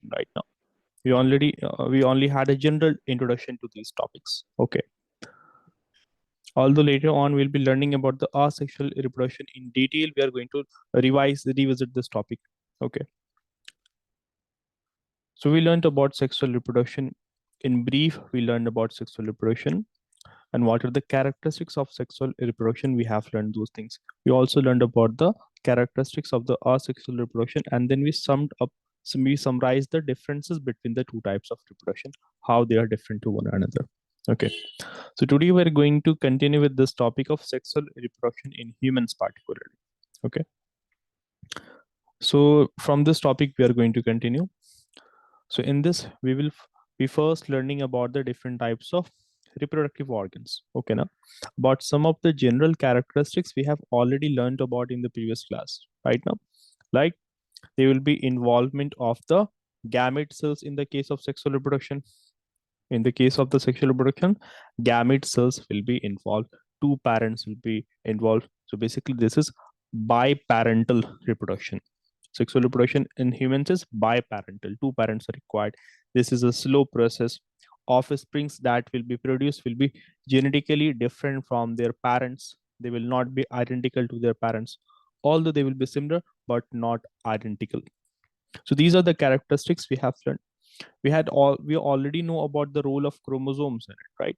reproduction right now. We only had a general introduction to these topics. Okay. Although later on we'll be learning about the asexual reproduction in detail, we are going to revisit this topic. Okay. So we learned about sexual reproduction. In brief, we learned about sexual reproduction and what are the characteristics of sexual reproduction. We have learned those things. We also learned about the characteristics of the asexual reproduction, and then we summarized the differences between the two types of reproduction, how they are different to one another. Okay, so today we're going to continue with this topic of sexual reproduction in humans particularly. Okay, so from this topic we are going to continue. So in this we will be first learning about the different types of reproductive organs. Okay, now but some of the general characteristics we have already learned about in the previous class. Right now, like there will be involvement of the gamete cells in the case of sexual reproduction. In the case of the sexual reproduction, gamete cells will be involved. Two parents will be involved. So basically, this is biparental reproduction. Sexual reproduction in humans is biparental. Two parents are required. This is a slow process. Offsprings that will be produced will be genetically different from their parents. They will not be identical to their parents, although they will be similar but not identical. So these are the characteristics we have learned. We already know about the role of chromosomes in it, right?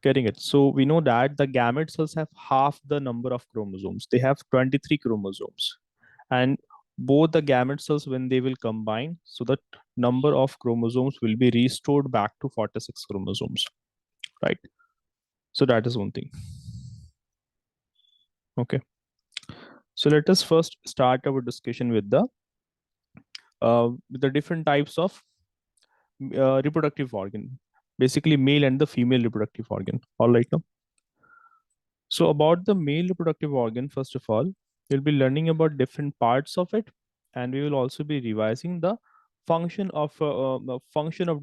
Getting it. So we know that the gamete cells have half the number of chromosomes. They have 23 chromosomes, and both the gamete cells, when they will combine, so the number of chromosomes will be restored back to 46 chromosomes, right? So that is one thing. Okay, so let us first start our discussion with the different types of reproductive organ, basically male and the female reproductive organ. All right now. So about the male reproductive organ, first of all, we'll be learning about different parts of it, and we will also be revising the function of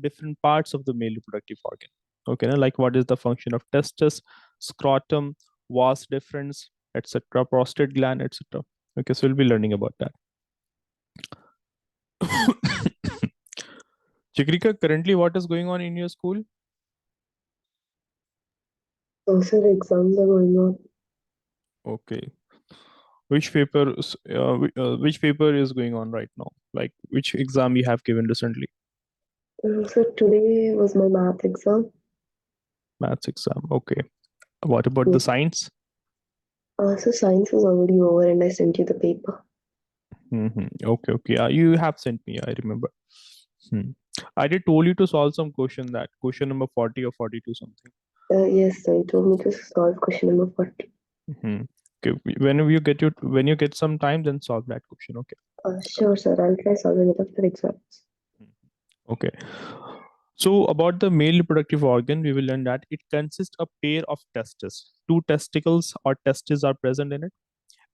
different parts of the male reproductive organ. Okay, now, like what is the function of testis, scrotum, vas deferens, etc., prostate gland, etc. Okay, so we'll be learning about that. Chikrika, currently what is going on in your school? Sir, exams are going on. Okay. Which paper is going on right now? Like which exam you have given recently? So today was my math exam. Maths exam. Okay. What about the Yes. science? So science was already over and I sent you the paper. Okay, okay. You have sent me, I remember. I did told you to solve some question, that question number 40 or 42 something. Yes, sir. You told me to solve question number 40. Okay. When you get some time, then solve that question. Okay. Sure, sir. I'll try solving it after exams. Okay. So about the male reproductive organ, we will learn that it consists of a pair of testes. Two testicles or testes are present in it.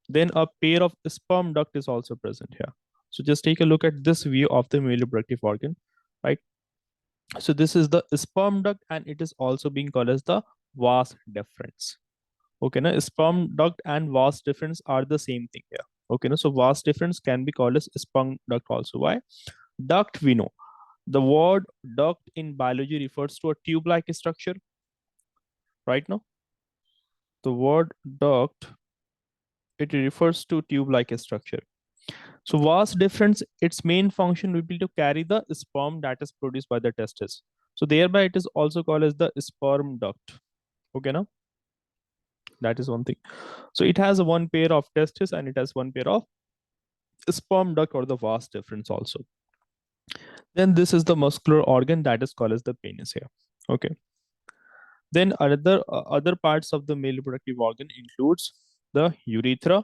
Then a pair of sperm duct is also present here. So just take a look at this view of the male reproductive organ, right? So this is the sperm duct, and it is also being called as the vas deferens. Okay, now sperm duct and vas deferens are the same thing here. Okay, now so vas deferens can be called as sperm duct also. Why? Duct, we know. The word duct in biology refers to a tube-like structure, right? Now, the word duct, it refers to tube-like structure. So vas deferens, its main function will be to carry the sperm that is produced by the testis. So thereby it is also called as the sperm duct. Okay, now that is one thing. So it has one pair of testis and it has one pair of sperm duct or the vas deferens also. Then this is the muscular organ that is called as the penis here. Okay. Then other parts of the male reproductive organ includes the urethra,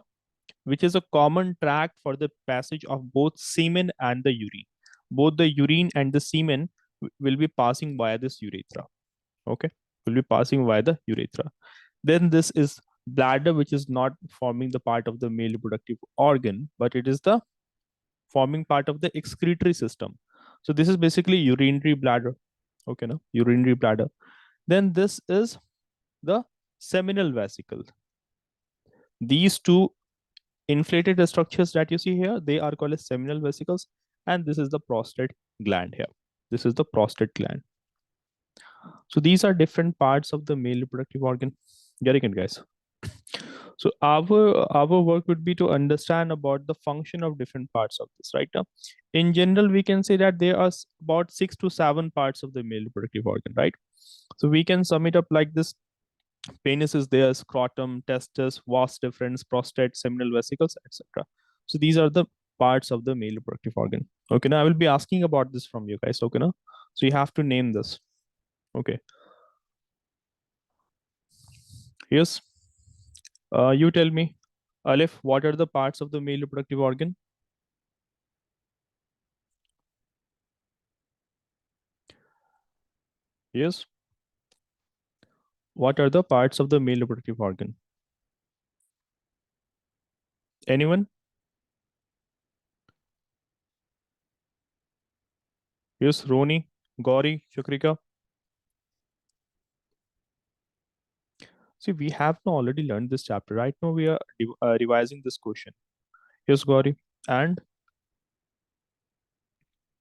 which is a common tract for the passage of both semen and the urine. Both the urine and the semen will be passing via this urethra. Okay, will be passing via the urethra. Then this is bladder, which is not forming the part of the male reproductive organ, but it is the forming part of the excretory system. So this is basically urinary bladder. Okay, now urinary bladder. Then this is the seminal vesicle. These two inflated structures that you see here, they are called as seminal vesicles, and this is the prostate gland here. This is the prostate gland. So these are different parts of the male reproductive organ. Getting it, guys? So our work would be to understand about the function of different parts of this. Right now, in general, we can say that there are about 6 to 7 parts of the male reproductive organ. Right. So we can sum it up like this: penis is there, scrotum, testis, vas deferens, prostate, seminal vesicles, etc. So these are the parts of the male reproductive organ. Okay, now I will be asking about this from you guys. Okay, now, so you have to name this. Okay, yes. You tell me, Alif, what are the parts of the male reproductive organ? Yes. What are the parts of the male reproductive organ? Anyone? Yes, Roni, Gauri, Shakrika. See, we have now already learned this chapter. Right now, we are revising this question. Yes, Gauri. And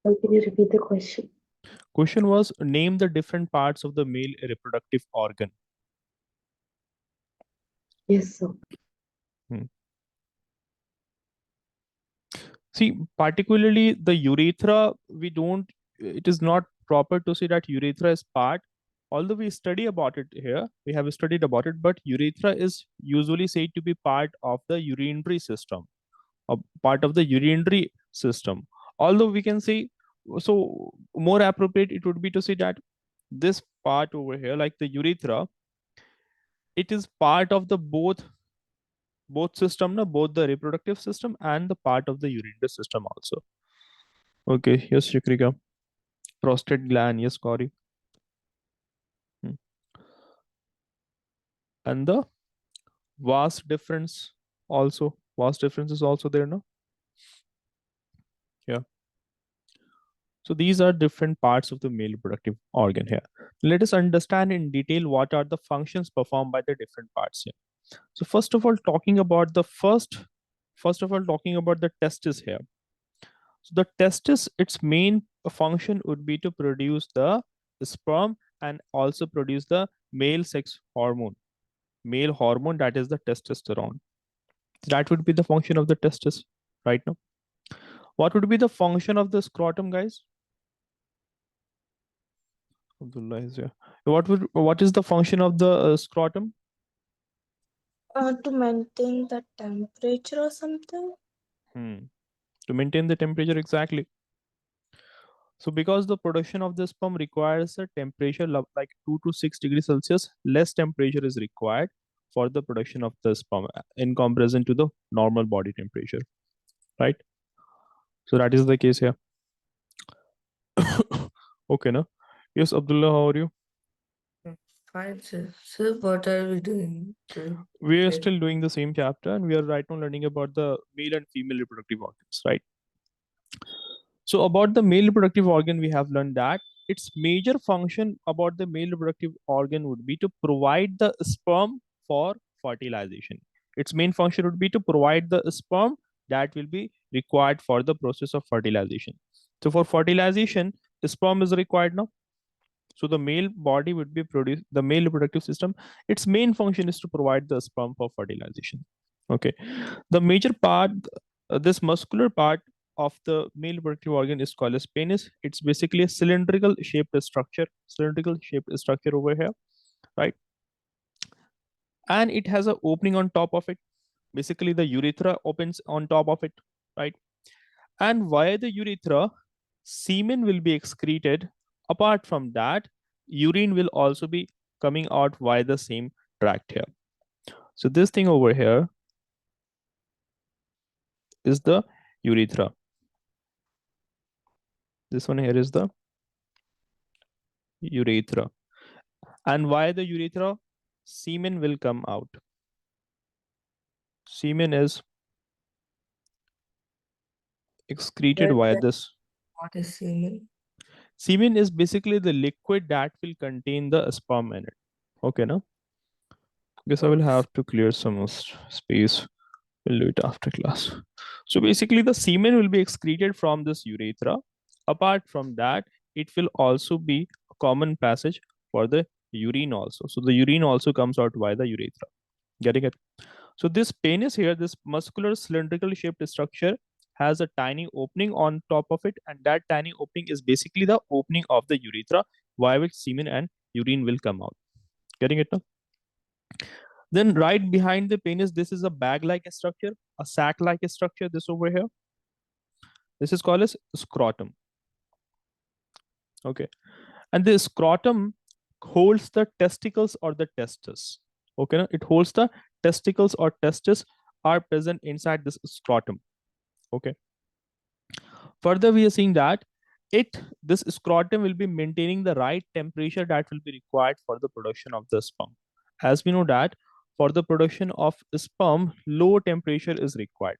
Can you repeat the question? question was name the different parts of the male reproductive organ. Yes, sir. Hmm. See, particularly the urethra, we don't, it is not proper to say that urethra is part. Although we study about it here, we have studied about it, but urethra is usually said to be part of the urinary system, a part of the urinary system. Although we can say, so more appropriate, it would be to say that this part over here, like the urethra, it is part of the both system, no, both the reproductive system and the part of the urinary system also. Okay, yes, Shikrika. Prostate gland, yes, Corey. Hmm. And the vast difference also. Vast difference is also there, no? Yeah. So these are different parts of the male reproductive organ here. Let us understand in detail what are the functions performed by the different parts here. So first of all, talking about the testis here. So the testis, its main function would be to produce the sperm and also produce the male sex hormone, male hormone, that is the testosterone. That would be the function of the testis right now. What would be the function of the scrotum, guys? Abdullah is here. What is the function of the scrotum? To maintain the temperature or something. Hmm. To maintain the temperature, exactly. So because the production of the sperm requires a temperature like 2 to 6 degrees Celsius, less temperature is required for the production of the sperm in comparison to the normal body temperature, right? So that is the case here. Okay, no? Yes, Abdullah, how are you? Fine, sir. Sir, what are we doing? We are Okay. still doing the same chapter and we are right now learning about the male and female reproductive organs, right? So about the male reproductive organ, we have learned that its major function about the male reproductive organ would be to provide the sperm for fertilization. Its main function would be to provide the sperm that will be required for the process of fertilization. So for fertilization, sperm is required now. So the male body would be produced, the male reproductive system, its main function is to provide the sperm for fertilization. Okay. The major part, this muscular part of the male reproductive organ is called as penis. It's basically a cylindrical shaped structure over here, right? And it has an opening on top of it. Basically, the urethra opens on top of it, right? And via the urethra, semen will be excreted. Apart from that, urine will also be coming out via the same tract here. So this thing over here is the urethra. This one here is the urethra. And via the urethra, semen will come out. Semen is excreted via this. What is semen? Semen is basically the liquid that will contain the sperm in it. Okay, now? Guess I will have to clear some space. We'll do it after class. So basically, the semen will be excreted from this urethra. Apart from that, it will also be a common passage for the urine also. So the urine also comes out via the urethra. Getting it? So this penis here, this muscular cylindrical shaped structure, has a tiny opening on top of it, and that tiny opening is basically the opening of the urethra via which semen and urine will come out. Getting it now? Then right behind the penis, this is a bag-like structure, a sac-like structure. This over here, this is called as scrotum. Okay, and the scrotum holds the testicles or the testes. Okay, now it holds the testicles or testes are present inside this scrotum. Okay. Further, we are seeing that this scrotum will be maintaining the right temperature that will be required for the production of the sperm. As we know that for the production of sperm, low temperature is required.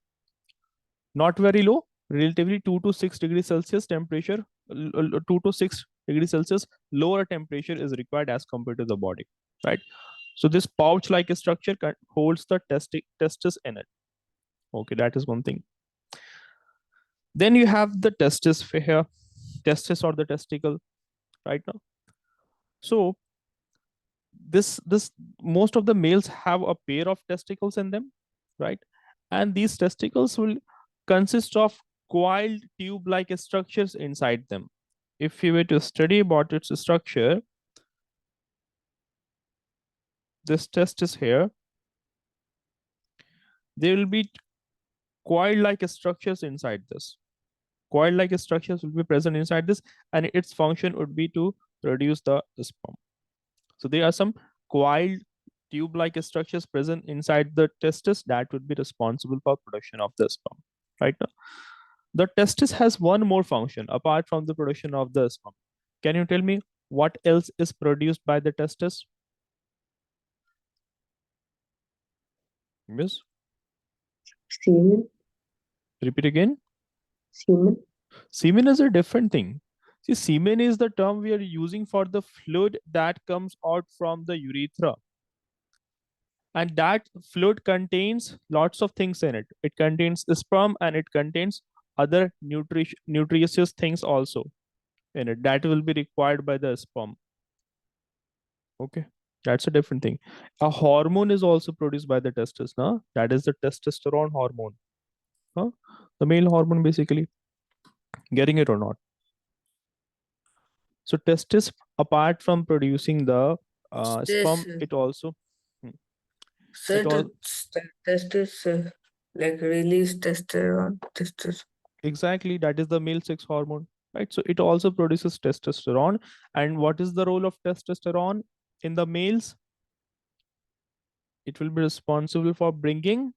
Not very low, relatively 2 to 6 degrees Celsius temperature, 2 to 6 degrees Celsius, lower temperature is required as compared to the body, right? So this pouch-like structure holds the testis in it. Okay, that is one thing. Then you have the testis here, testis or the testicle, right now. So this most of the males have a pair of testicles in them, right? And these testicles will consist of coiled tube-like structures inside them. If you were to study about its structure, this testis here, there will be coil-like structures inside this. Coil-like structures will be present inside this, and its function would be to produce the sperm. So there are some coiled tube-like structures present inside the testis that would be responsible for production of the sperm. Right now, the testis has one more function apart from the production of the sperm. Can you tell me what else is produced by the testis? Yes. Semen. Repeat again. Semen. Semen is a different thing. See, semen is the term we are using for the fluid that comes out from the urethra. And that fluid contains lots of things in it. It contains sperm and it contains other nutritious things also in it that will be required by the sperm. Okay, that's a different thing. A hormone is also produced by the testis, no? That is the testosterone hormone. Huh? The male hormone, basically. Getting it or not? So testis, apart from producing the This sperm, it also hmm, it all certain testis like release testosterone. Testis. exactly, that is the male sex hormone, right? So it also produces testosterone. And what is the role of testosterone in the males? It will be responsible for bringing,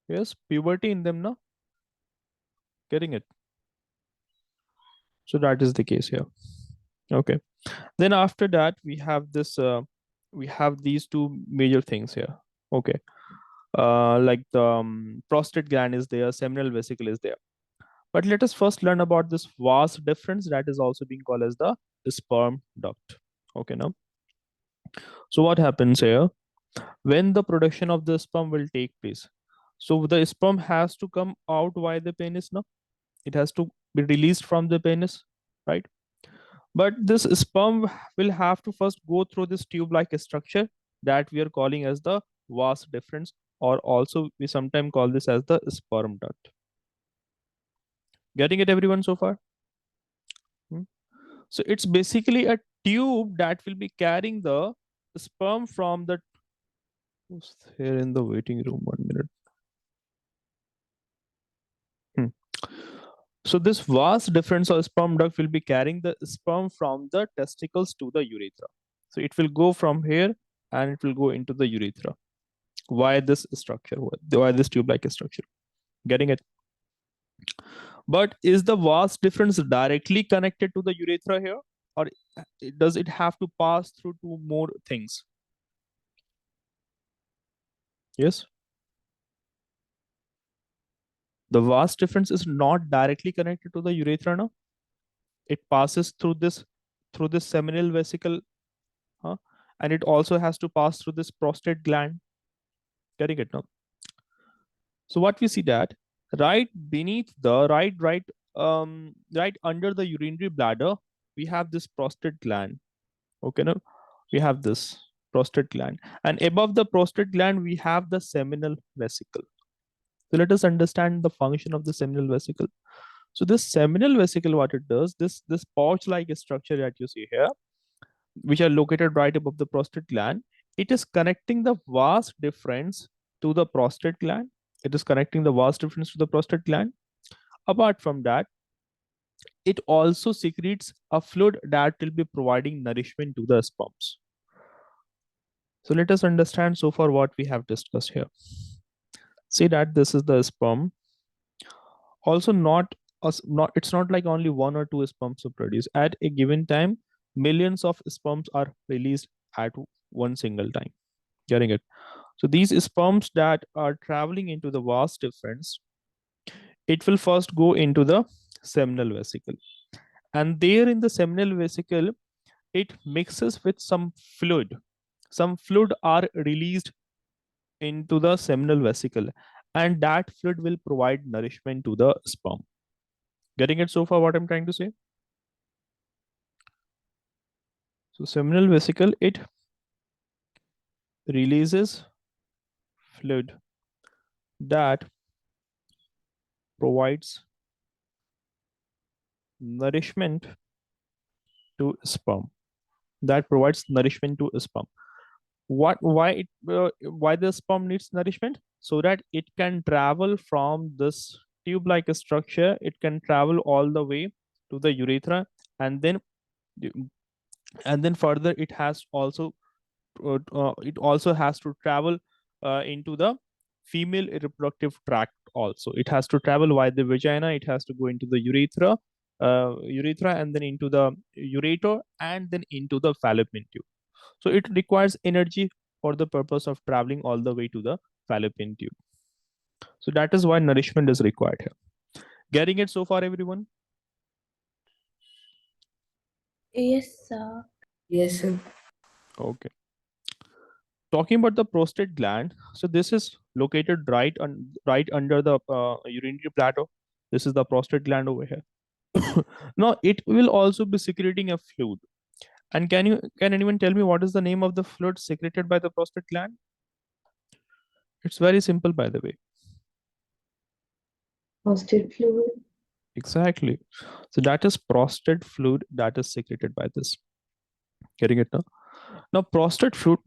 yes, puberty in them, now. Getting it? So that is the case here. Okay. Then after that, we have this. We have these two major things here. Okay. Like the prostate gland is there, seminal vesicle is there. But let us first learn about this vast difference that is also being called as the sperm duct. Okay, now. So what happens here? When the production of the sperm will take place, so the sperm has to come out via the penis now. It has to be released from the penis, right? But this sperm will have to first go through this tube-like structure that we are calling as the vas deferens, or also we sometimes call this as the sperm duct. Getting it, everyone, so far? Hmm? So it's basically a tube that will be carrying the sperm from the. Who's here in the waiting room? 1 minute. Hmm. So this vast difference of sperm duct will be carrying the sperm from the testicles to the urethra. So it will go from here and it will go into the urethra. Why this structure? Why this tube-like structure? Getting it? But is the vast difference directly connected to the urethra here, or does it have to pass through two more things? Yes. The vast difference is not directly connected to the urethra now. It passes through this seminal vesicle, huh? And it also has to pass through this prostate gland. Getting it now? So what we see that right beneath the right under the urinary bladder, we have this prostate gland. Okay, now we have this prostate gland, and above the prostate gland, we have the seminal vesicle. So let us understand the function of the seminal vesicle. So this seminal vesicle, what it does, this pouch-like structure that you see here, which are located right above the prostate gland, it is connecting the vas deferens to the prostate gland. It is connecting the vas deferens to the prostate gland. Apart from that, it also secretes a fluid that will be providing nourishment to the sperms. So let us understand so far what we have discussed here. See that this is the sperm. Also, not it's not like only one or two sperms are produced at a given time. Millions of sperms are released at one single time. Getting it? So these sperms that are traveling into the vas deferens, it will first go into the seminal vesicle, and there in the seminal vesicle, it mixes with some fluid. Some fluid are released into the seminal vesicle, and that fluid will provide nourishment to the sperm. Getting it so far what I'm trying to say? So seminal vesicle, it releases fluid that provides nourishment to sperm. That provides nourishment to sperm. Why the sperm needs nourishment? So that it can travel from this tube-like structure. It can travel all the way to the urethra, and then further it also has to travel into the female reproductive tract. Also, it has to travel via the vagina. It has to go into the urethra, and then into the ureter, and then into the fallopian tube. So it requires energy for the purpose of traveling all the way to the fallopian tube. So that is why nourishment is required here. Getting it so far, everyone? Yes, sir. Yes, sir. Okay. Talking about the prostate gland, so this is located right under the urinary bladder. This is the prostate gland over here. Now it will also be secreting a fluid. And can anyone tell me what is the name of the fluid secreted by the prostate gland? It's very simple, by the way. Prostate fluid. Exactly. So that is prostate fluid that is secreted by this. Getting it now? Now prostate fluid.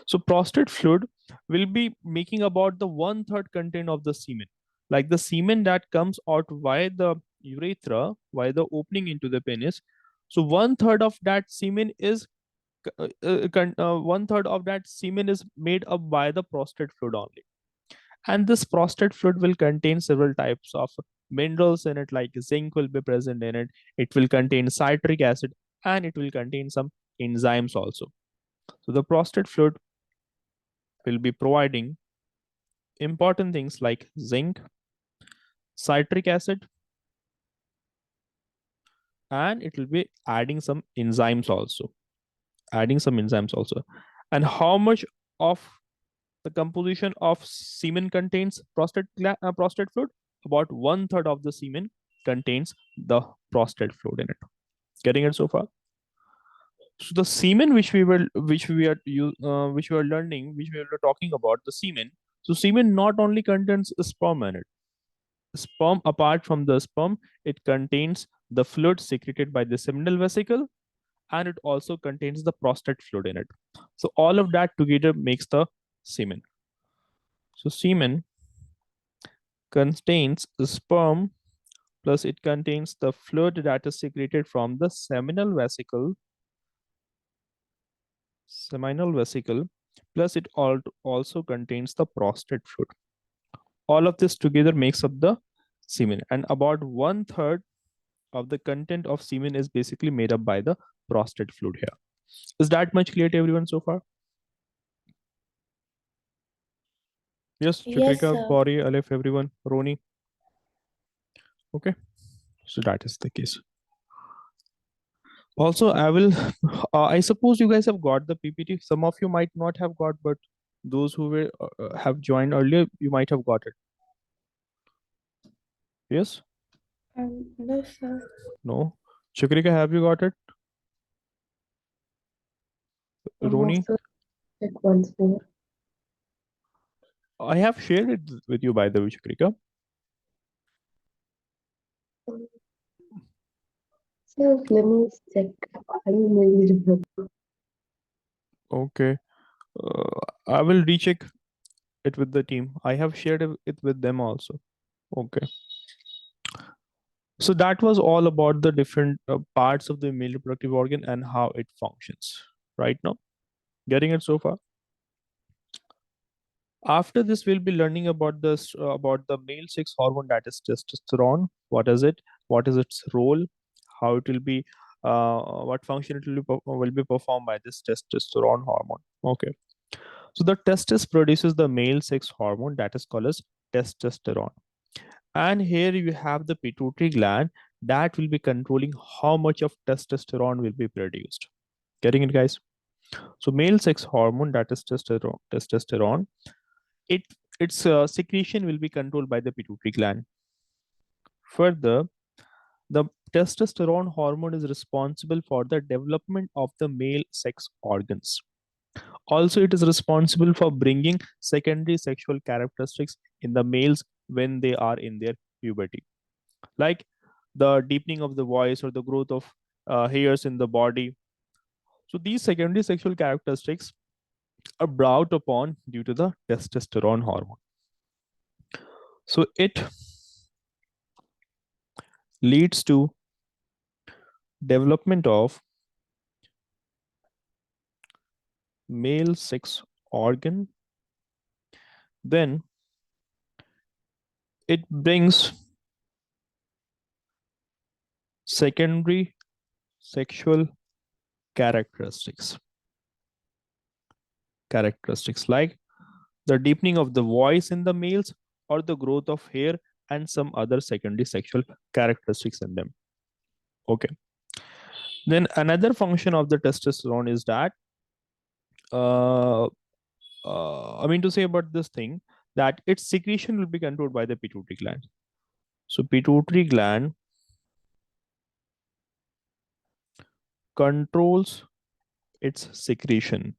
So prostate fluid will be making about the 1/3 content of the semen. Like the semen that comes out via the urethra, via the opening into the penis. So 1/3 of that semen is 1/3 of that semen is made up by the prostate fluid only. And this prostate fluid will contain several types of minerals in it, like zinc will be present in it. It will contain citric acid, and it will contain some enzymes also. So the prostate fluid will be providing important things like zinc, citric acid, and it will be adding some enzymes also. And how much of the composition of semen contains prostate fluid? About 1/3 of the semen contains the prostate fluid in it. Getting it so far? So the semen which we were learning, which we were talking about, the semen. So semen not only contains sperm in it. Sperm, apart from the sperm, it contains the fluid secreted by the seminal vesicle, and it also contains the prostate fluid in it. So all of that together makes the semen. So semen contains sperm, plus it contains the fluid that is secreted from the seminal vesicle, plus it also contains the prostate fluid. All of this together makes up the semen, and about 1/3 of the content of semen is basically made up by the prostate fluid here. Is that much clear to everyone so far? Yes, Yes, Chitrika, sir. Gauri, Aleph, everyone, Roni. Okay, so that is the case. Also, I will, I suppose you guys have got the PPT. Some of you might not have got, but Those who were have joined earlier, you might have got it. Yes? No, sir. No? Chakrika, have you got it? No, Roni? sir. Check once more. I have shared it with you, by the way, Chakrika. Sir, let me check. I maybe remember. Okay. I will recheck it with the team. I have shared it with them also. Okay. So that was all about the different parts of the male reproductive organ and how it functions. Right now, getting it so far. After this, we'll be learning about this about the male sex hormone, that is testosterone. What is it? What is its role? How it will be? What function it will be performed by this testosterone hormone? Okay. So the testis produces the male sex hormone that is called as testosterone. And here you have the pituitary gland that will be controlling how much of testosterone will be produced. Getting it, guys? So male sex hormone, that is testosterone, it its secretion will be controlled by the pituitary gland. Further, the testosterone hormone is responsible for the development of the male sex organs. Also, it is responsible for bringing secondary sexual characteristics in the males when they are in their puberty, like the deepening of the voice or the growth of hairs in the body. So, these secondary sexual characteristics are brought upon due to the testosterone hormone. So, it leads to development of male sex organ. Then it brings secondary sexual characteristics like the deepening of the voice in the males or the growth of hair and some other secondary sexual characteristics in them. Okay. Then another function of the testosterone is that I mean to say about this thing, that its secretion will be controlled by the pituitary gland. So pituitary gland controls its secretion,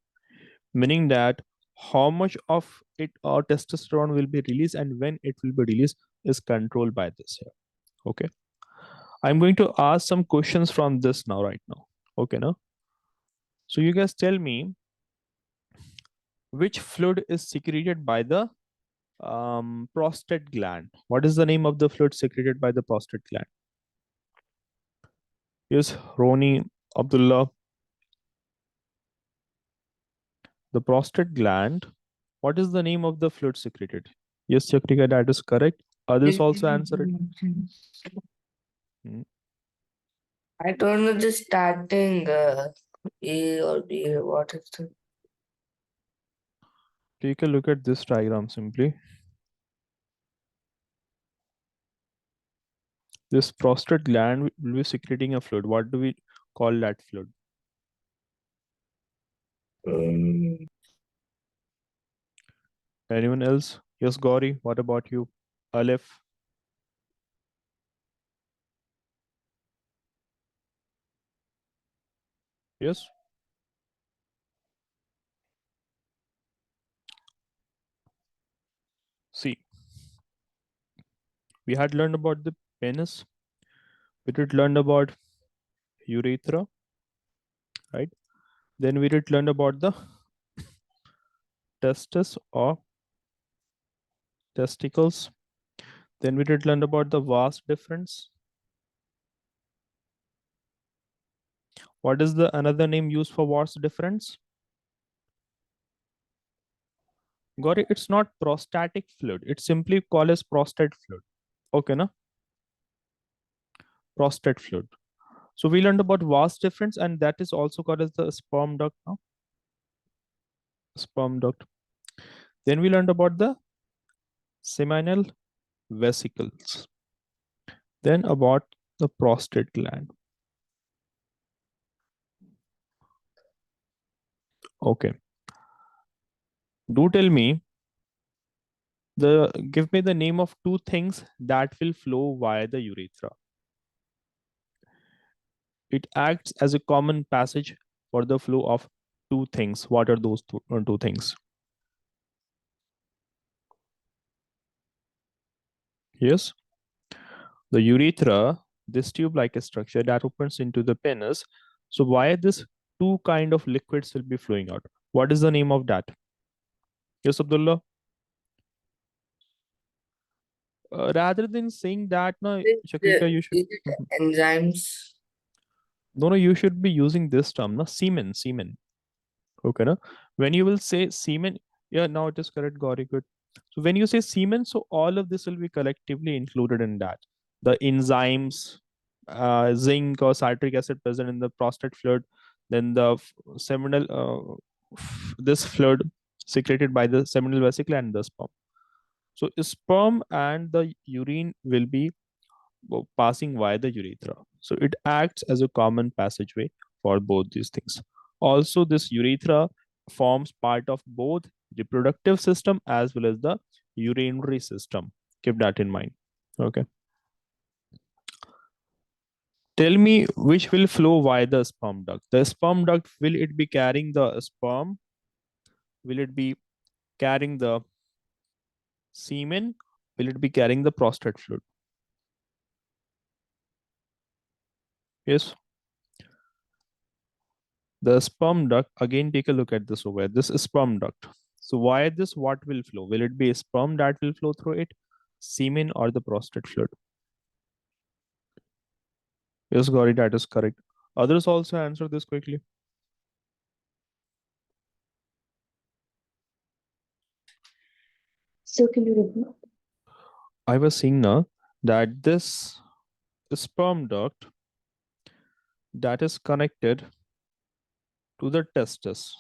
meaning that how much of it or testosterone will be released and when it will be released is controlled by this here. Okay. I'm going to ask some questions from this now, right now. Okay, now. So you guys tell me which fluid is secreted by the prostate gland. What is the name of the fluid secreted by the prostate gland? Yes, Roni, Abdullah. The prostate gland. What is the name of the fluid secreted? Yes, Chakrika, that is correct. Others also answer it. Hmm. I don't know the starting A or B. What is the Take a look at this diagram simply. This prostate gland will be secreting a fluid. What do we call that fluid? um, Anyone else? Yes, Gauri. What about you? Aleph. Yes. See, we had learned about the penis. We did learn about urethra, right? Then we did learn about the testis or testicles. Then we did learn about the vas deferens. What is the another name used for vas deferens? Got it? It's not prostatic fluid. It's simply called as prostate fluid. Okay, na? Prostate fluid. So we learned about vas deferens, and that is also called as the sperm duct. No? Sperm duct. Then we learned about the seminal vesicles. Then about the prostate gland. Okay. Do tell me give me the name of two things that will flow via the urethra. It acts as a common passage for the flow of two things. What are those two things? Yes, the urethra, this tube-like structure that opens into the penis. So why this two kind of liquids will be flowing out? What is the name of that? Yes, Abdullah. Rather than saying that, no, Chakrika, you should. Is it enzymes? No, you should be using this term, no, semen. Okay, no? When you will say semen, yeah, now it is correct, Gauri, good. So when you say semen, so all of this will be collectively included in that. The enzymes, zinc or citric acid present in the prostate fluid, then the seminal, this fluid secreted by the seminal vesicle and the sperm. So sperm and the urine will be passing via the urethra. So it acts as a common passageway for both these things. Also, this urethra forms part of both reproductive system as well as the urinary system. Keep that in mind. Okay. Tell me which will flow via the sperm duct. The sperm duct, will it be carrying the sperm? Will it be carrying the semen? Will it be carrying the prostate fluid? Yes. The sperm duct, again, take a look at this over here. This is sperm duct. So why this? What will flow? Will it be sperm that will flow through it, semen, or the prostate fluid? Yes, Gauri, that is correct. Others also answer this quickly. So can you repeat? I was saying now that this sperm duct that is connected to the testis.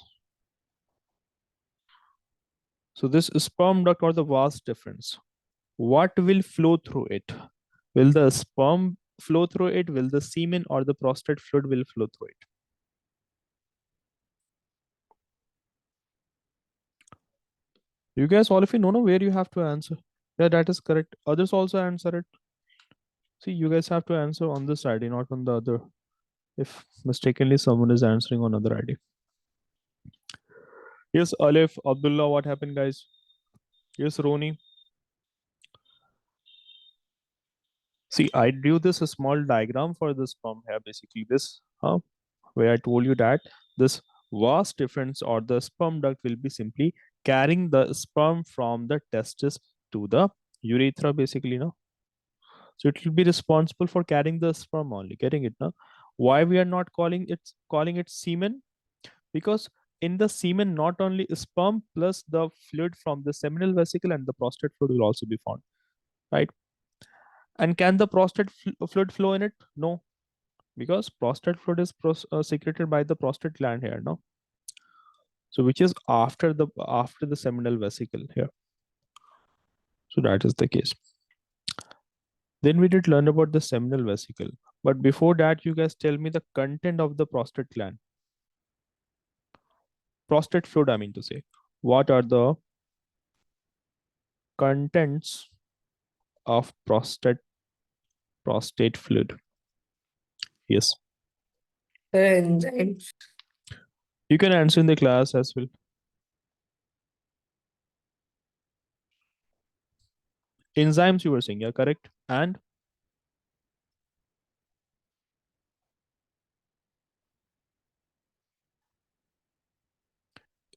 So this sperm duct or the vast difference. What will flow through it? Will the sperm flow through it? Will the semen or the prostate fluid will flow through it? You guys, all of you know where you have to answer. Yeah, that is correct. Others also answer it. See, you guys have to answer on this ID, not on the other. If mistakenly someone is answering on other ID. Yes, Alif, Abdullah, what happened, guys? Yes, Roni. See, I drew this a small diagram for this sperm here, basically this, where I told you that this vast difference or the sperm duct will be simply carrying the sperm from the testis to the urethra, basically, no? So it will be responsible for carrying the sperm only. Getting it now? Why we are not calling it semen? Because in the semen, not only sperm plus the fluid from the seminal vesicle and the prostate fluid will also be found, right? And can the prostate fluid flow in it? No, because prostate fluid is secreted by the prostate gland here, no? So which is after the seminal vesicle here. So that is the case. Then we did learn about the seminal vesicle. But before that, you guys tell me the content of the prostate gland. Prostate fluid, I mean to say. What are the contents of prostate fluid? Yes. Enzymes. You can answer in the class as well. Enzymes you were saying, yeah, correct. And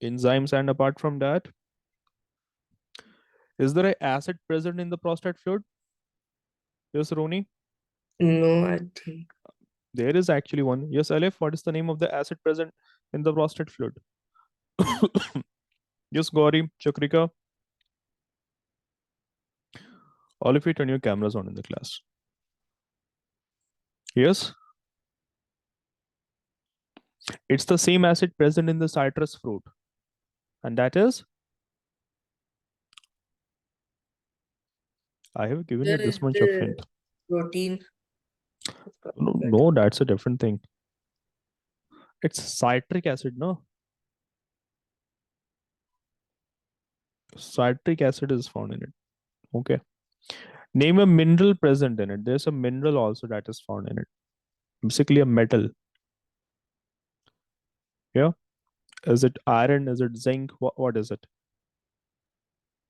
enzymes, and apart from that, is there an acid present in the prostate fluid? Yes, Roni. No, I think. There is actually one. Yes, Aleph, what is the name of the acid present in the prostate fluid? Yes, Gauri, Chakrika. All of you turn your cameras on in the class. Yes. It's the same acid present in the citrus fruit. And that is, I have given you this much of hint. Protein. No, that's a different thing. It's citric acid, no? Citric acid is found in it. Okay. Name a mineral present in it. There's a mineral also that is found in it. Basically a metal. Yeah. Is it iron? Is it zinc? What is it?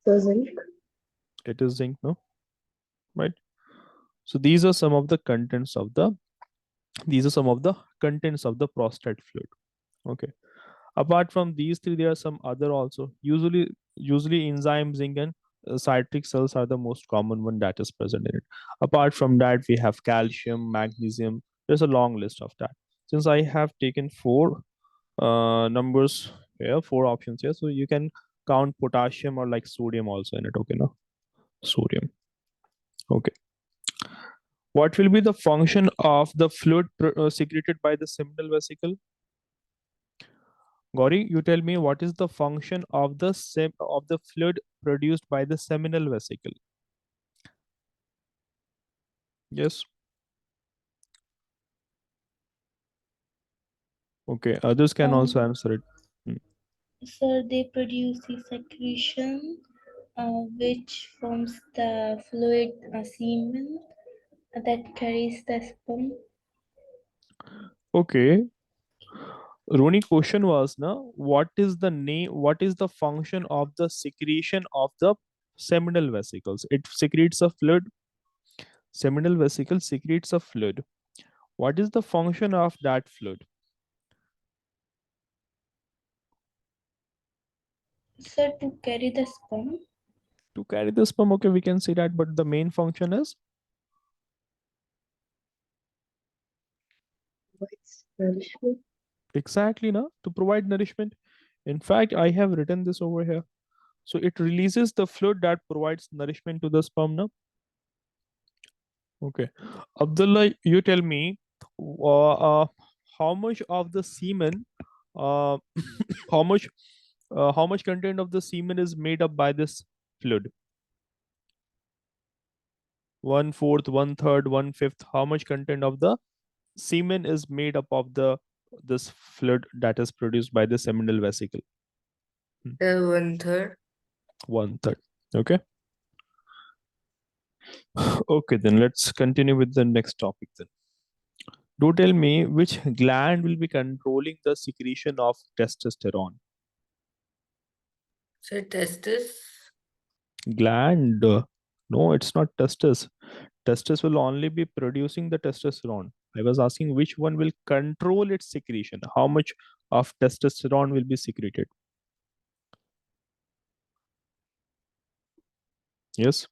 So zinc. It is zinc, no? Right. So these are some of the contents of the prostate fluid. Okay. Apart from these three, there are some other also. Usually enzyme, zinc, and citric cells are the most common one that is present in it. Apart from that, we have calcium, magnesium. There's a long list of that. Since I have taken four numbers here, four options here, so you can count potassium or like sodium also in it. Okay, no, sodium. Okay. What will be the function of the fluid secreted by the seminal vesicle? Gauri, you tell me what is the function of the fluid produced by the seminal vesicle? Yes. Okay. Others can also answer it. Hmm. So they produce the secretion, which forms the fluid semen that carries the sperm. Okay. Roni, question was now, what is the function of the secretion of the seminal vesicles? It secretes a fluid. Seminal vesicle secretes a fluid. What is the function of that fluid? So to carry the sperm. To carry the sperm, okay, we can see that, but the main function is Provides nourishment. exactly now to provide nourishment. In fact, I have written this over here. So it releases the fluid that provides nourishment to the sperm now. Okay. Abdullah, you tell me how much of the semen, uh, how much content of the semen is made up by this fluid? 1/4, 1/3, 1/5. How much content of the semen is made up of this fluid that is produced by the seminal vesicle? 1/3. 1/3. Okay. Okay, then let's continue with the next topic then. Do tell me which gland will be controlling the secretion of testosterone? So testis. Gland. No, it's not testis. Testis will only be producing the testosterone. I was asking which one will control its secretion. How much of testosterone will be secreted? Yes.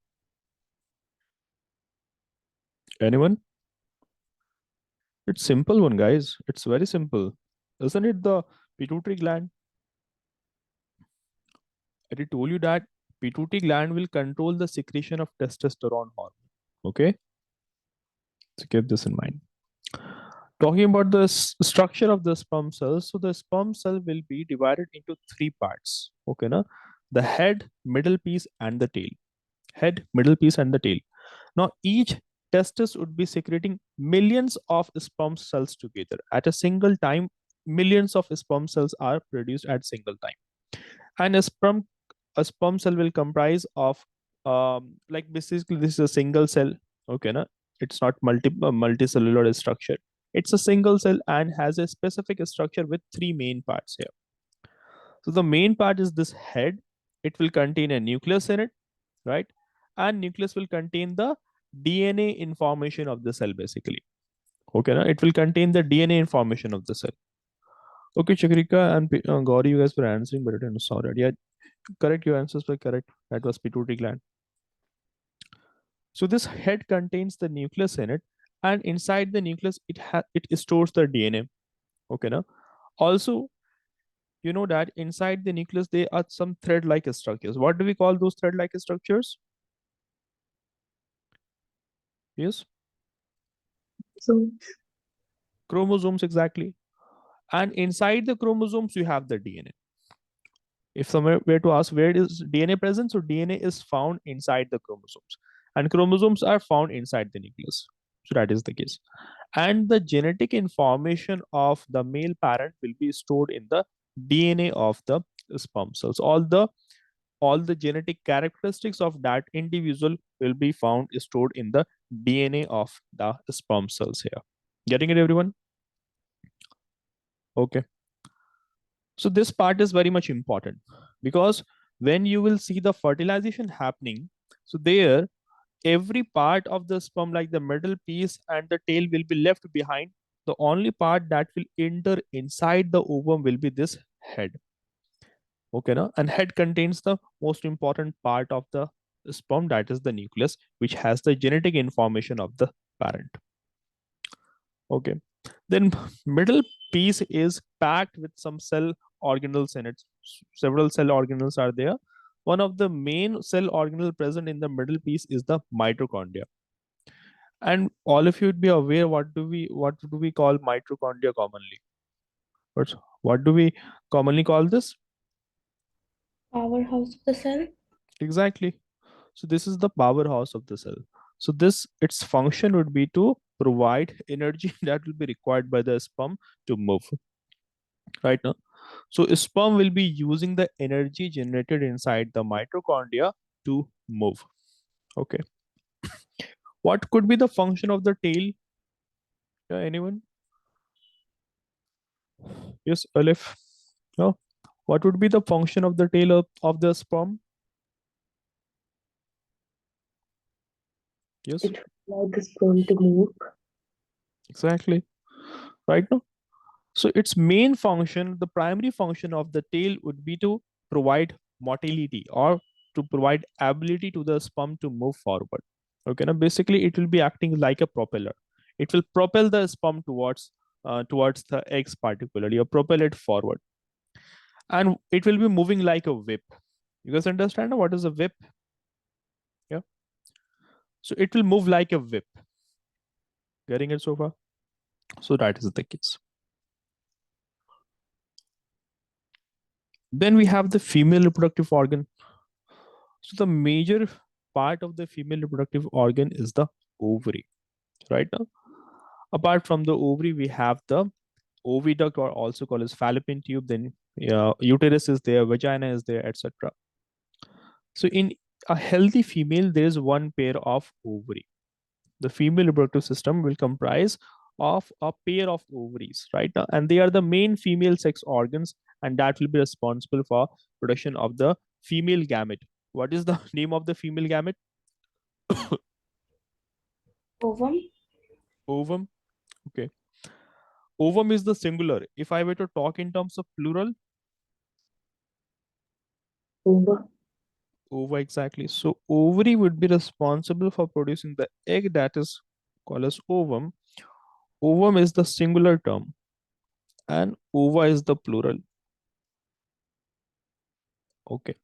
Anyone? It's simple one, guys. It's very simple. Isn't it the pituitary gland? I already told you that pituitary gland will control the secretion of testosterone hormone. Okay, so keep this in mind. Talking about the structure of the sperm cells, so the sperm cell will be divided into three parts. Okay, na? The head, middle piece, and the tail. Head, middle piece, and the tail. Now, each testis would be secreting millions of sperm cells together at a single time. Millions of sperm cells are produced at single time, and a sperm cell will comprise of like basically this is a single cell. Okay, na? It's not multicellular structure. It's a single cell and has a specific structure with three main parts here. So the main part is this head. It will contain a nucleus in it, right? And nucleus will contain the DNA information of the cell basically. Okay, na? It will contain the DNA information of the cell. Okay, Chakrika and Gauri, you guys were answering, but I didn't saw that. Yeah, correct. Your answers were correct. That was pituitary gland. So this head contains the nucleus in it, and inside the nucleus, it stores the DNA. Okay, now also you know that inside the nucleus there are some thread-like structures. What do we call those thread-like structures? Yes, So chromosomes exactly. And inside the chromosomes, you have the DNA. If someone were to ask where is DNA present, so DNA is found inside the chromosomes, and chromosomes are found inside the nucleus. So that is the case. And the genetic information of the male parent will be stored in the DNA of the sperm cells. All the all the genetic characteristics of that individual will be found stored in the DNA of the sperm cells here. Getting it, everyone? Okay. So this part is very much important because when you will see the fertilization happening, so there every part of the sperm, like the middle piece and the tail, will be left behind. The only part that will enter inside the ovum will be this head. Okay, now, and head contains the most important part of the sperm, that is the nucleus, which has the genetic information of the parent. Okay, then middle piece is packed with some cell organelles in it. Several cell organelles are there. One of the main cell organelle present in the middle piece is the mitochondria. And all of you would be aware, what do we call mitochondria commonly? What do we commonly call this? Powerhouse of the cell. Exactly. So this is the powerhouse of the cell. So this, its function would be to provide energy that will be required by the sperm to move. Right now, so sperm will be using the energy generated inside the mitochondria to move. Okay. What could be the function of the tail? Yeah, anyone? Yes, Alif. No. What would be the function of the tail of the sperm? Yes, It will allow the sperm to move. exactly. Right now. So its main function, the primary function of the tail would be to provide motility or to provide ability to the sperm to move forward. Okay, now basically it will be acting like a propeller. It will propel the sperm towards the eggs particularly, or propel it forward, and it will be moving like a whip. You guys understand what is a whip? Yeah. So it will move like a whip. Getting it so far? So that is the case. Then we have the female reproductive organ. So the major part of the female reproductive organ is the ovary, right? Now, apart from the ovary, we have the oviduct, or also called as fallopian tube. Then uterus is there, vagina is there, etc. So in a healthy female, there is one pair of ovary. The female reproductive system will comprise of a pair of ovaries, right? And they are the main female sex organs, and that will be responsible for production of the female gamete. What is the name of the female gamete? Ovum. Ovum. Okay. Ovum is the singular. If I were to talk in terms of plural, Ova. ova, exactly. So ovary would be responsible for producing the egg, that is called as ovum. Ovum is the singular term and ova is the plural. Okay.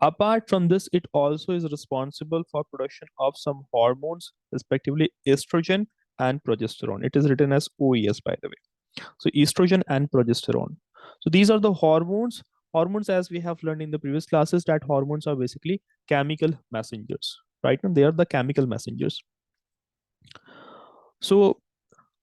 Apart from this, it also is responsible for production of some hormones, respectively estrogen and progesterone. It is written as OES, by the way. So estrogen and progesterone. So these are the hormones. Hormones, as we have learned in the previous classes, that hormones are basically chemical messengers, right? And they are the chemical messengers. So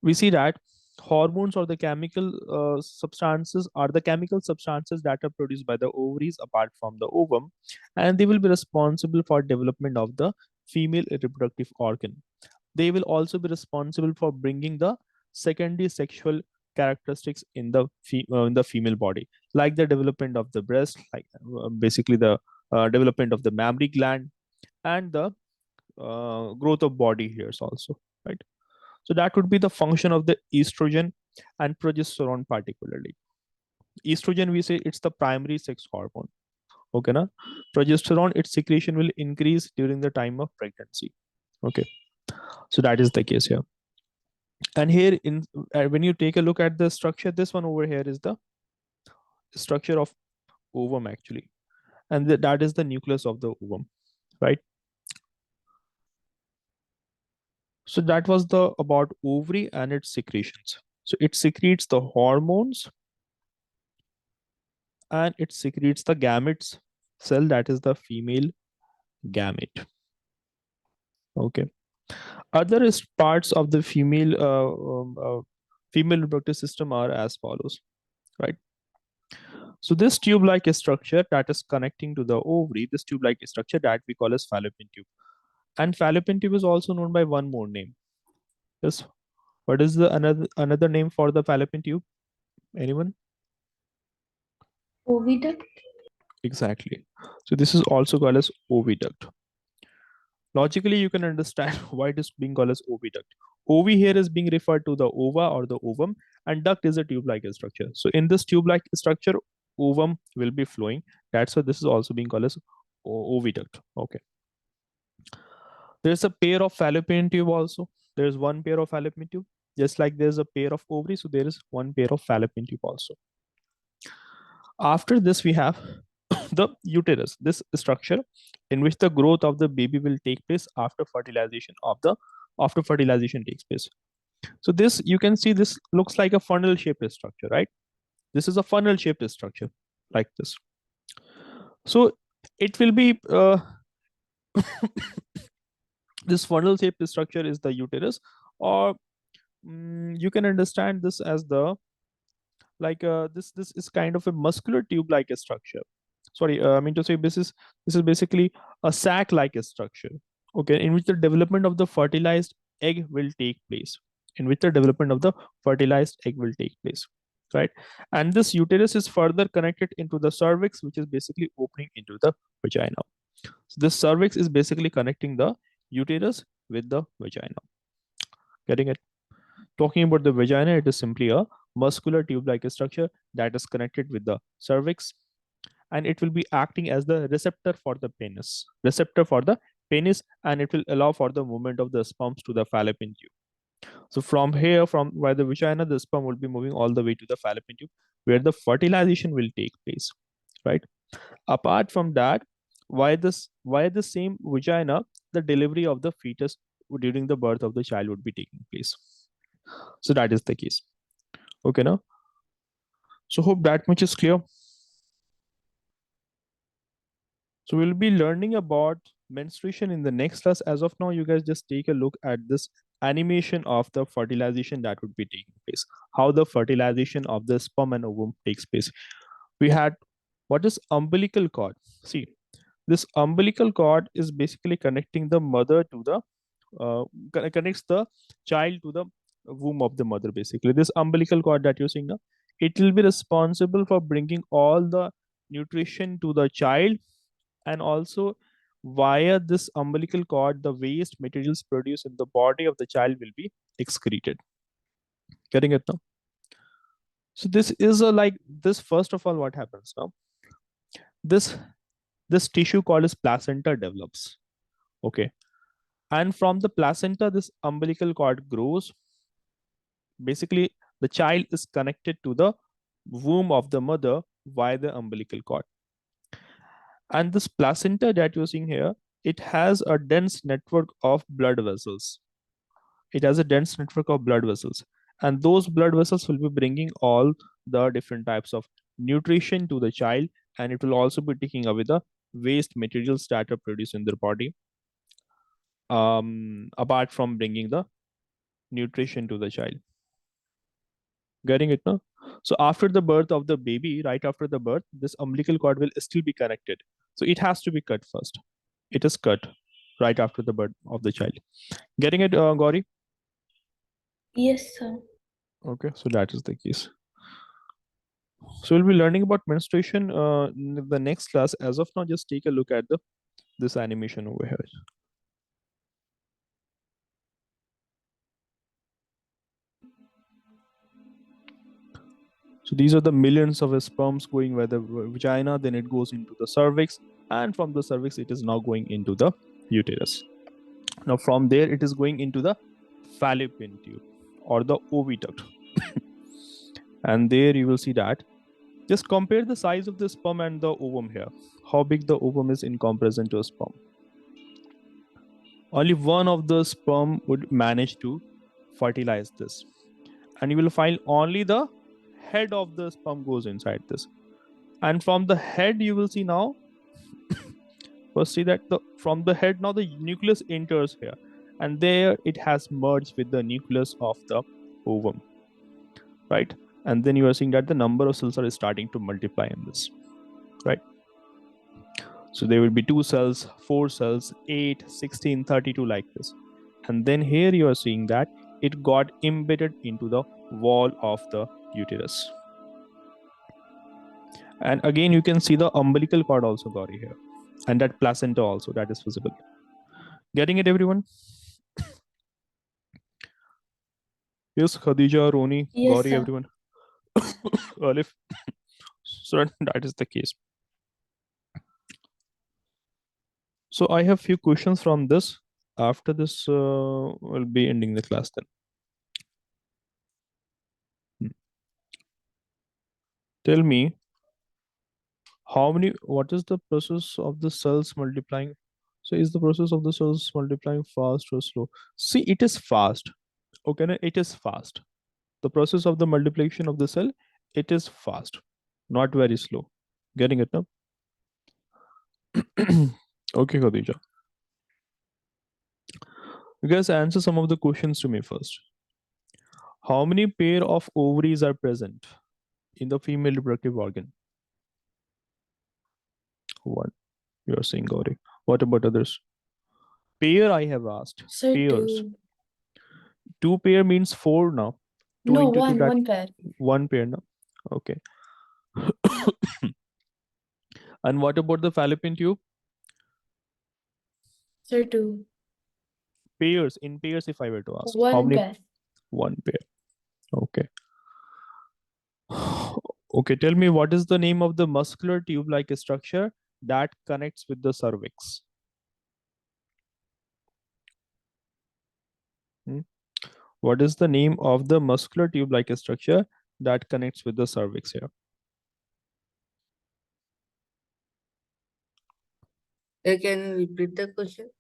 we see that hormones or the chemical substances are the chemical substances that are produced by the ovaries apart from the ovum, and they will be responsible for development of the female reproductive organ. They will also be responsible for bringing the secondary sexual characteristics in the female body, like the development of the breast, like basically the development of the mammary gland, and the growth of body hairs also, right? So that would be the function of the estrogen and progesterone particularly. Estrogen, we say it's the primary sex hormone. Okay, na? Progesterone, its secretion will increase during the time of pregnancy. Okay, so that is the case here. And here, in when you take a look at the structure, this one over here is the structure of ovum actually, and that is the nucleus of the ovum, right? So that was the about ovary and its secretions. So it secretes the hormones and it secretes the gametes cell, that is the female gamete. Okay. Other parts of the female reproductive system are as follows, right? So this tube-like structure that is connecting to the ovary, this tube-like structure that we call as fallopian tube. And fallopian tube is also known by one more name. Yes. What is the another name for the fallopian tube? Anyone? Oviduct. Exactly. So this is also called as oviduct. Logically, you can understand why it is being called as oviduct. Ovi here is being referred to the ova or the ovum, and duct is a tube-like structure. So in this tube-like structure, ovum will be flowing. That's why this is also being called as oviduct. Okay. There's a pair of fallopian tube also. There's one pair of fallopian tube. Just like there's a pair of ovaries, so there is one pair of fallopian tube also. After this, we have the uterus, this structure in which the growth of the baby will take place after fertilization takes place. So this, you can see, this looks like a funnel shaped structure, right? This is a funnel shaped structure like this. So it will be this funnel shaped structure is the uterus, or you can understand this as the this is kind of a muscular tube like a structure. Sorry, I mean to say this is basically a sac like a structure, okay, in which the development of the fertilized egg will take place, right? And this uterus is further connected into the cervix, which is basically opening into the vagina. So this cervix is basically connecting the uterus with the vagina. Getting it? Talking about the vagina, it is simply a muscular tube-like structure that is connected with the cervix, and it will be acting as the receptor for the penis. And it will allow for the movement of the sperms to the fallopian tube. So from here, from by the vagina, the sperm will be moving all the way to the fallopian tube, where the fertilization will take place, right? Apart from that, why the same vagina, the delivery of the fetus during the birth of the child would be taking place. So that is the case. Okay, now. So hope that much is clear. So we'll be learning about menstruation in the next class. As of now, you guys just take a look at this animation of the fertilization that would be taking place. How the fertilization of the sperm and ovum takes place. We had, what is umbilical cord? See, this umbilical cord is basically connecting the mother to the connects the child to the womb of the mother. Basically, this umbilical cord that you're seeing now, it will be responsible for bringing all the nutrition to the child, and also via this umbilical cord, the waste materials produced in the body of the child will be excreted. Getting it now? So this is a like this. First of all, what happens now? This tissue called as placenta develops. Okay. And from the placenta, this umbilical cord grows. Basically, the child is connected to the womb of the mother via the umbilical cord. And this placenta that you're seeing here, it has a dense network of blood vessels. And those blood vessels will be bringing all the different types of nutrition to the child, and it will also be taking away the waste materials that are produced in their body, apart from bringing the nutrition to the child. Getting it now? So after the birth of the baby, right after the birth, this umbilical cord will still be connected. So it has to be cut first. It is cut right after the birth of the child. Getting it, Gauri? Yes, sir. Okay, so that is the case. So we'll be learning about menstruation in the next class. As of now, just take a look at this animation over here. So these are the millions of sperms going by the vagina, then it goes into the cervix, and from the cervix, it is now going into the uterus. Now from there, it is going into the fallopian tube or the oviduct. And there you will see that. Just compare the size of the sperm and the ovum here. How big the ovum is in comparison to a sperm. Only one of the sperm would manage to fertilize this. And you will find only the head of the sperm goes inside this. And from the head, you will see now, first see that from the head, now the nucleus enters here. And there it has merged with the nucleus of the ovum, right? And then you are seeing that the number of cells are starting to multiply in this, right? So there will be 2 cells, 4 cells, 8, 16, 32, like this. And then here you are seeing that it got embedded into the wall of the uterus. And again, you can see the umbilical cord also got here. And that placenta also, that is visible. Getting it, everyone? Yes, Khadija, Roni, Yes, Gauri, sir. everyone. Alif. So that is the case. So I have few questions from this. After this, we'll be ending the class then. Tell me, what is the process of the cells multiplying? So is the process of the cells multiplying fast or slow? See, it is fast. Okay, no, it is fast. The process of the multiplication of the cell, it is fast, not very slow. Getting it now? Okay, Khadija. You guys answer some of the questions to me first. How many pair of ovaries are present in the female reproductive organ? One. You are saying, Gauri. What about others? Pair, I have asked. Sir, Pairs. 2. 2 pair means 4 now. 2 No, into 2, that one pair. 1 pair now. Okay. And what about the fallopian tube? Sir, 2. Pairs. In pairs, if I were to ask. How One many? pair. 1 pair. Okay. Okay, tell me, what is the name of the muscular tube-like structure that connects with the cervix? What is the name of the muscular tube-like structure that connects with the cervix here? Can you repeat the question?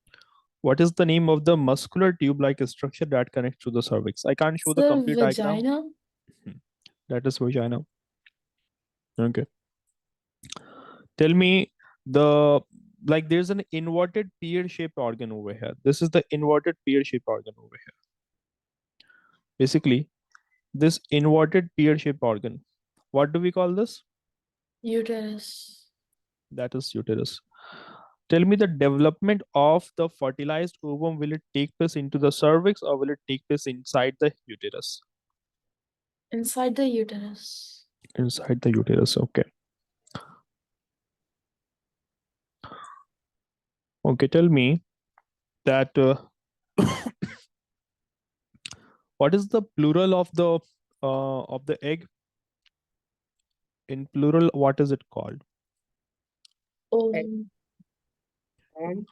What is the name of the muscular tube-like structure that connects to the cervix? I can't show the Sir, complete diagram. vagina. That is vagina. Okay. Tell me, there's an inverted pear-shaped organ over here. This is the inverted pear-shaped organ over here. Basically, this inverted pear-shaped organ, what do we call this? Uterus. That is uterus. Tell me, the development of the fertilized ovum, will it take place into the cervix or will it take place inside the uterus? Inside the uterus. Inside the uterus. Okay. Okay, tell me that what is the plural of the egg? In plural, what is it called? Ovum. And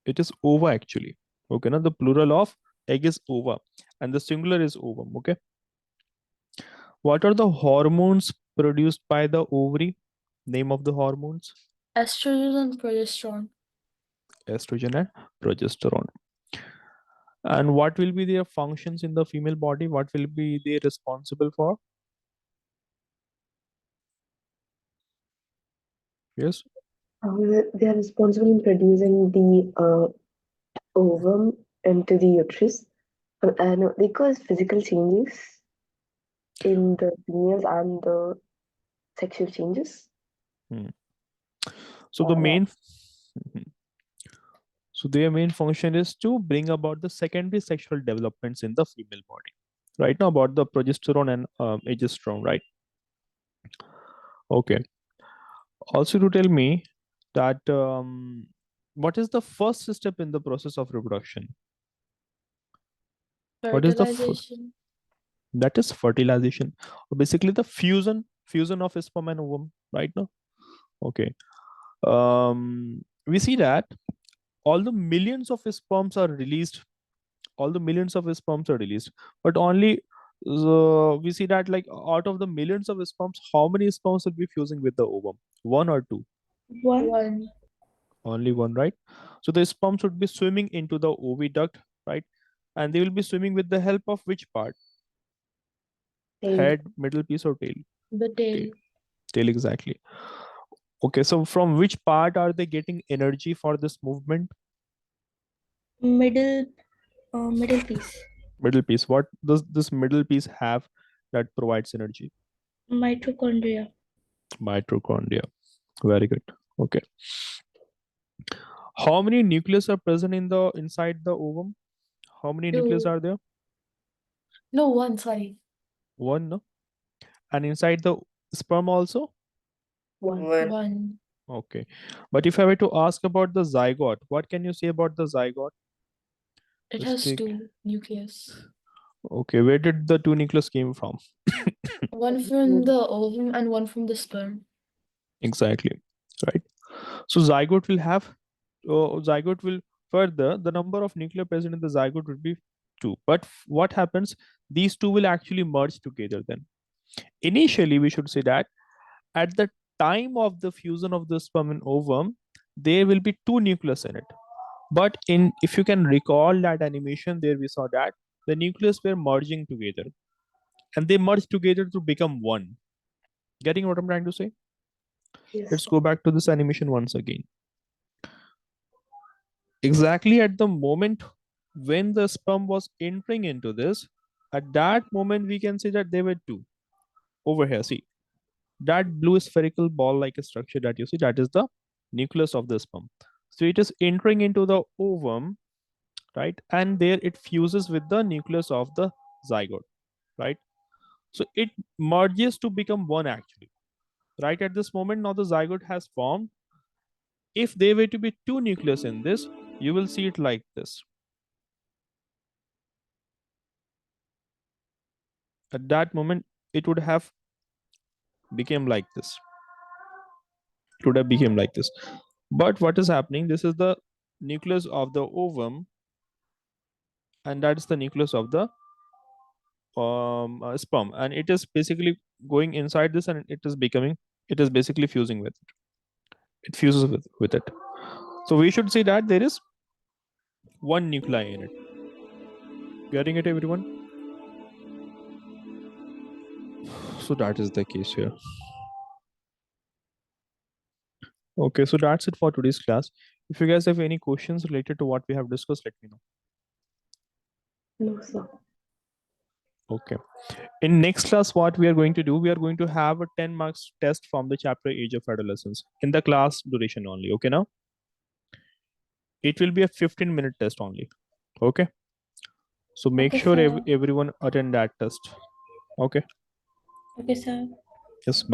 It is ova actually. Okay, now the plural of egg is ova and the singular is ovum. Okay. What are the hormones produced by the ovary? Name of the hormones? Estrogen and progesterone. Estrogen and progesterone. And what will be their functions in the female body? What will be they responsible for? Yes. They are responsible in producing the ovum into the uterus, and they cause physical changes in the females and the sexual changes. So the Yeah. main so their main function is to bring about the secondary sexual developments in the female body. Right now, about the progesterone and progesterone, right? Okay. Also, to tell me that what is the first step in the process of reproduction? What is the Fertilization. that is fertilization, or basically the fusion of sperm and ovum, right now. Okay. We see that all the millions of sperms are released. All the millions of sperms are released, but only we see that, like, out of the millions of sperms, how many sperms will be fusing with the ovum? One or two? One. Only one, right? So the sperms would be swimming into the oviduct, right? And they will be swimming with the help of which part? Tail. Head, middle piece, or tail? The tail. Tail, exactly. Okay, so from which part are they getting energy for this movement? Middle piece. Middle piece. What does this middle piece have that provides energy? Mitochondria. Mitochondria. Very good. Okay. How many nucleus are present in the inside the ovum? How many nucleus 2. are there? No, 1, sorry. One, no? And inside the sperm also? One. 1. Okay. But if I were to ask about the zygote, what can you say about the zygote? It Let's has take. 2 nucleus. Okay, where did the two nucleus came from? 1 from the ovum and 1 from the sperm. Exactly. Right. So zygote will have zygote will further the number of nuclei present in the zygote would be 2. But what happens? These two will actually merge together then. Initially, we should say that at the time of the fusion of the sperm and ovum, there will be two nucleus in it. But in if you can recall that animation, there we saw that the nucleus were merging together and they merged together to become one. Getting what I'm trying to say? Yes, Let's sir. go back to this animation once again. Exactly at the moment when the sperm was entering into this, at that moment we can say that there were two. Over here, see that blue spherical ball like a structure that you see, that is the nucleus of the sperm. So it is entering into the ovum, right? And there it fuses with the nucleus of the zygote, right? So it merges to become one actually. Right at this moment, now the zygote has formed. If there were to be two nucleus in this, you will see it like this. At that moment, it would have become like this. It would have become like this. But what is happening? This is the nucleus of the ovum, and that is the nucleus of the sperm, and it is basically going inside this, and it is becoming. It is basically fusing with it. It fuses with it. So we should say that there is one nuclei in it. Getting it, everyone? So that is the case here. Okay, so that's it for today's class. If you guys have any questions related to what we have discussed, let me know. No, sir. Okay. In next class, what we are going to do, we are going to have a 10 marks test from the chapter Age of Adolescence in the class duration only. Okay, now it will be a 15-minute test only. Okay. So make Okay, sure sir. everyone attend that test. Okay. Okay, sir. Yes. Bye.